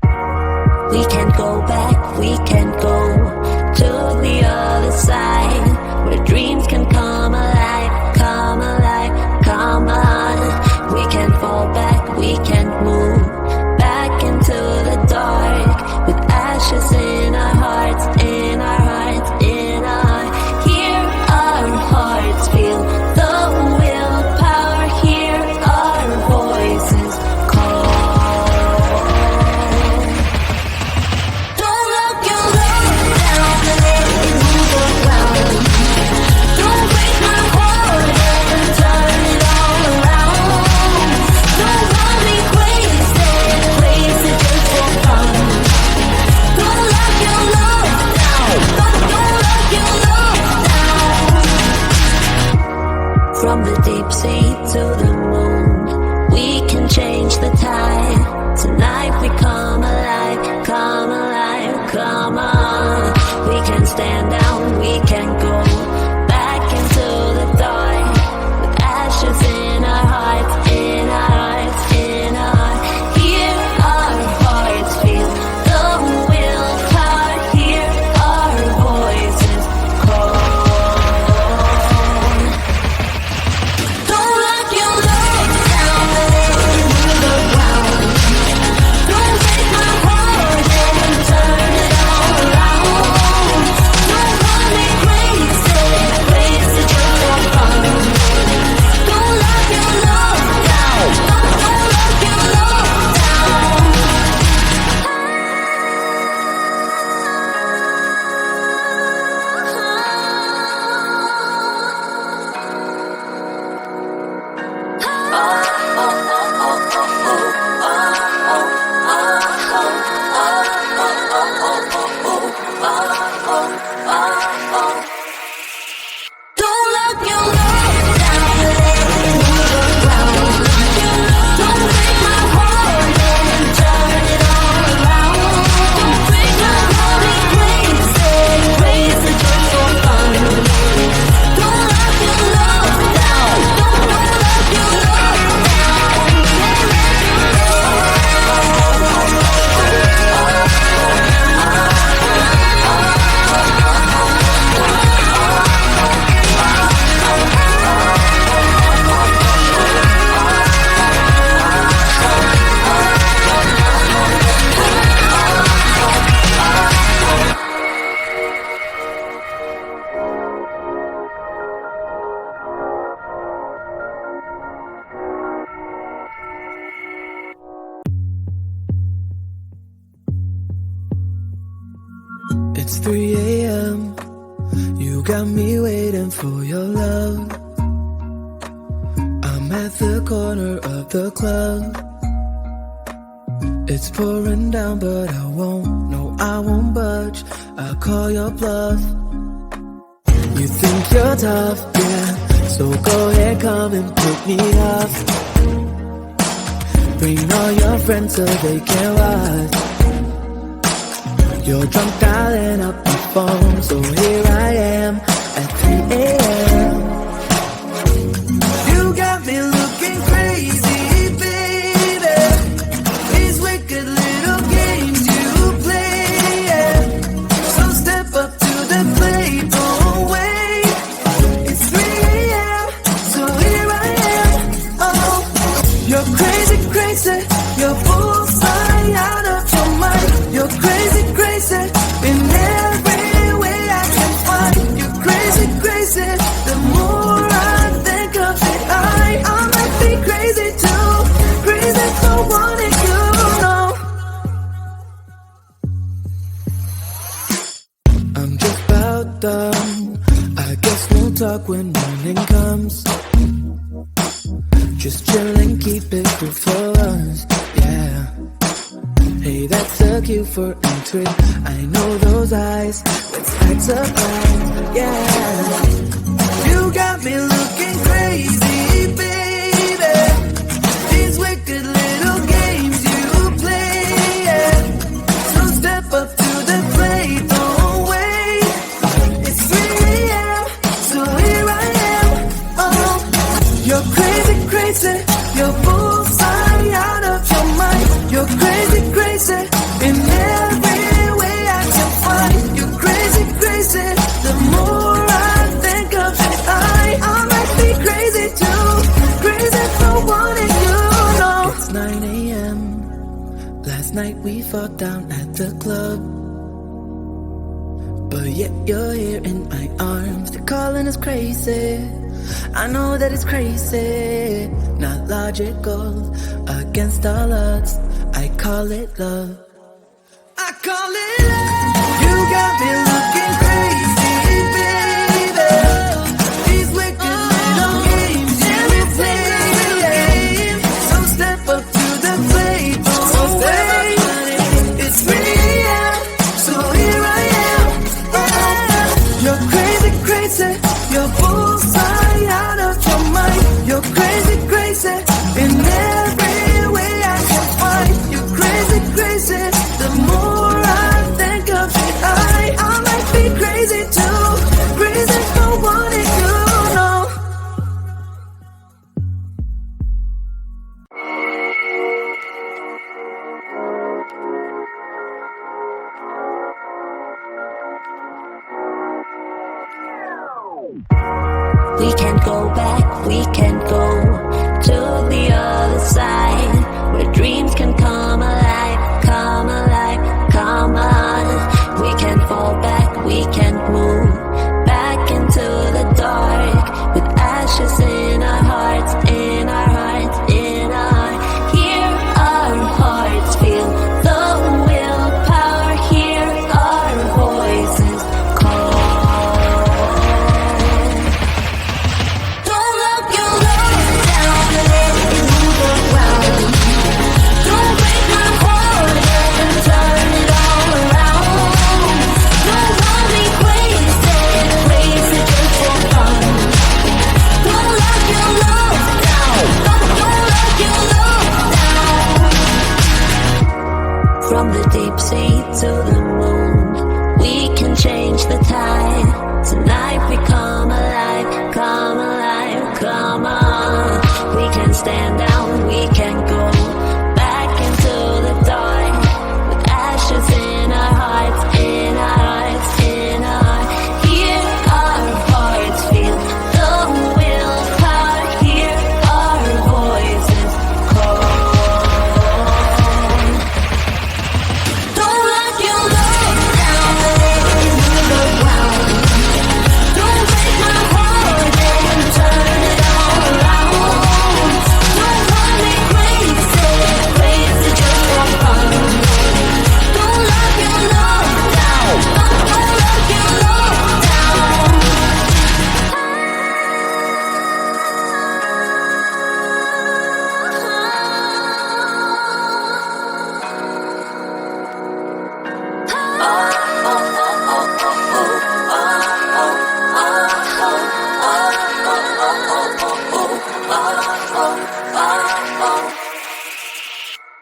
We can't go back, we can't go to the other side, where dreams can come alive, come alive, come on. We can't fall back, we can't move back into the dark, with ashes in our hearts, in our hearts, in our hearts. Hear our hearts feel the willpower, hear our voices call. Don't lock your love down and let it move around. Don't break my heart and turn it all around. Don't run me crazy, crazy just for fun. Don't lock your love down, don't lock your love down. From the deep sea to the moon, we can change the tide. Tonight we come alive, come alive, come on. We can stand down, we can go back into the dark, with ashes in our hearts, in our hearts, in our hearts. Hear our hearts feel the willpower, hear our voices call. Don't lock your love down and let it move around. Don't break my heart and turn it all around. Don't run me crazy, crazy just for fun. Don't lock your love down, don't lock your love down. Don't lock your love down and let it move around. Don't break my heart and turn it all around. Don't break my heart and crazy, crazy just for fun. Don't lock your love down, don't lock your love It's 3 a.m. You got me waiting for your love. I'm at the corner of the club. It's pouring down, but I won't, no, I won't budge. I'll call your bluff. You think you're tough, yeah, so go ahead, come and pick me up. Bring all your friends so they can watch. You're drunk dialing up the phone, so here I am at 3 a.m. You got me looking crazy, baby. These wicked little games you play, yeah. So step up to the plate, don't wait. It's 3 a.m., so here I am. Oh, you're crazy, crazy. You're bullseye out of your mind. You're crazy, crazy, in every way I can find. You're crazy, crazy. The more I think of it, I might be crazy too. Crazy for wanting you, know. I'm just about done. I guess we'll talk when morning comes. Just chillin', keep it cool for us, yeah. Hey, that's a cue for entry. I know those eyes, let's act surprised, yeah. You got me looking crazy, baby. These wicked little games you play, yeah. So step up to the plate, don't wait. It's 3 a.m., so here I am. Oh, you're crazy, crazy. You're bullseye out of your mind. You're crazy, crazy. night we fought down at the club, but yet you're here in my arms. They're calling us crazy, I know that it's crazy, not logical, against all odds. I call it love, I call it love. You got me looking crazy, baby. These wicked little games you play, so step up to the plate. Oh wait, it's 3 a.m., so here I am. You're crazy, crazy, you're bullseye out of your mind. You're crazy, crazy, in every way I can find. You're crazy, crazy, the more I think of it, I might be crazy too. Crazy for wanting you, no. We can't go back, we can't go to the other side, where dreams can come alive, come alive, come on. We can't fall back, we can't move back into the dark, with ashes in our hearts, in our hearts, in our hearts. Hear our hearts feel the willpower, hear our voices call. Don't lock your love down and let it move around. Don't break my heart and turn it all around. Don't want me crazy, crazy just for fun. Don't lock your love down, don't lock your love down. From the deep sea to the moon, we can change the tide. Tonight we come alive, come alive, come on. We can stand down, we can go back into the dark, with ashes in our hearts, in our hearts, in our hearts. Hear our hearts feel the willpower, hear our voices call. Don't lock your love down and let it move around. Don't break my heart and turn it all around. Don't want me crazy, crazy just for fun. Don't lock your love down, don't lock your love down.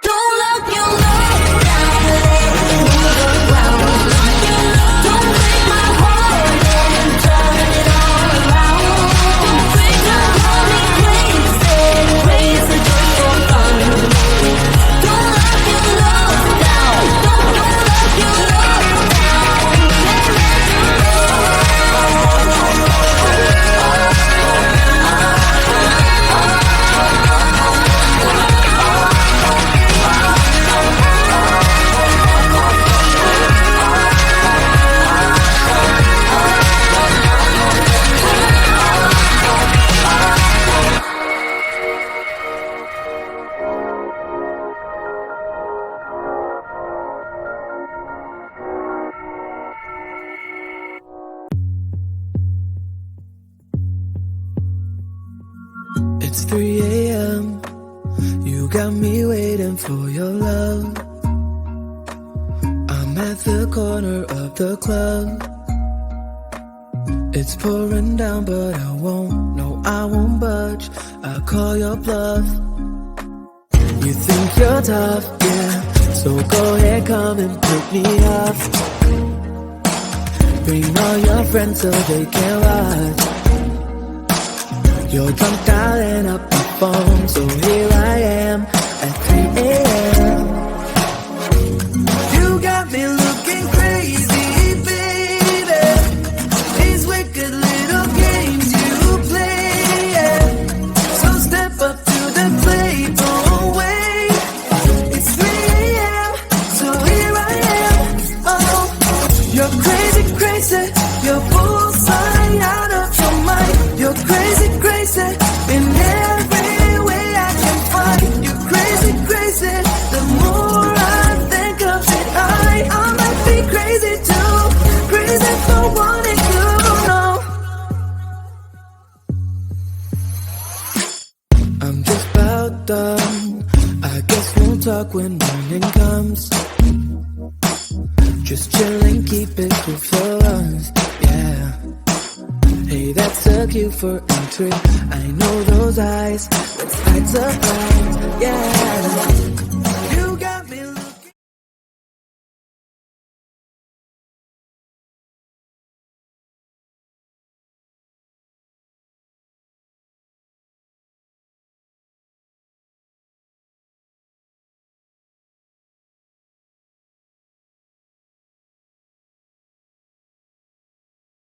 Don't lock your love down and let it move around. Don't break my heart and turn it all around. Don't want me crazy, crazy just for fun. Don't lock your love down, don't lock your love down. It's 3 a.m., you got me waiting for your love. I'm at the corner of the club. It's pouring down, but I won't, no, I won't budge. I'll call your bluff. You think you're tough, yeah, so go ahead, come and pick me up. Bring all your friends so they can watch. You're drunk dialing up the phone, so here I am at 3 a.m. You got me looking crazy, baby. These wicked little games you play, yeah. So step up to the plate, don't wait. It's 3 a.m., Don't talk when morning comes. Just chill and keep it cool for us, yeah. Hey, that's a cue for entry. I know those eyes, let's act surprised, yeah.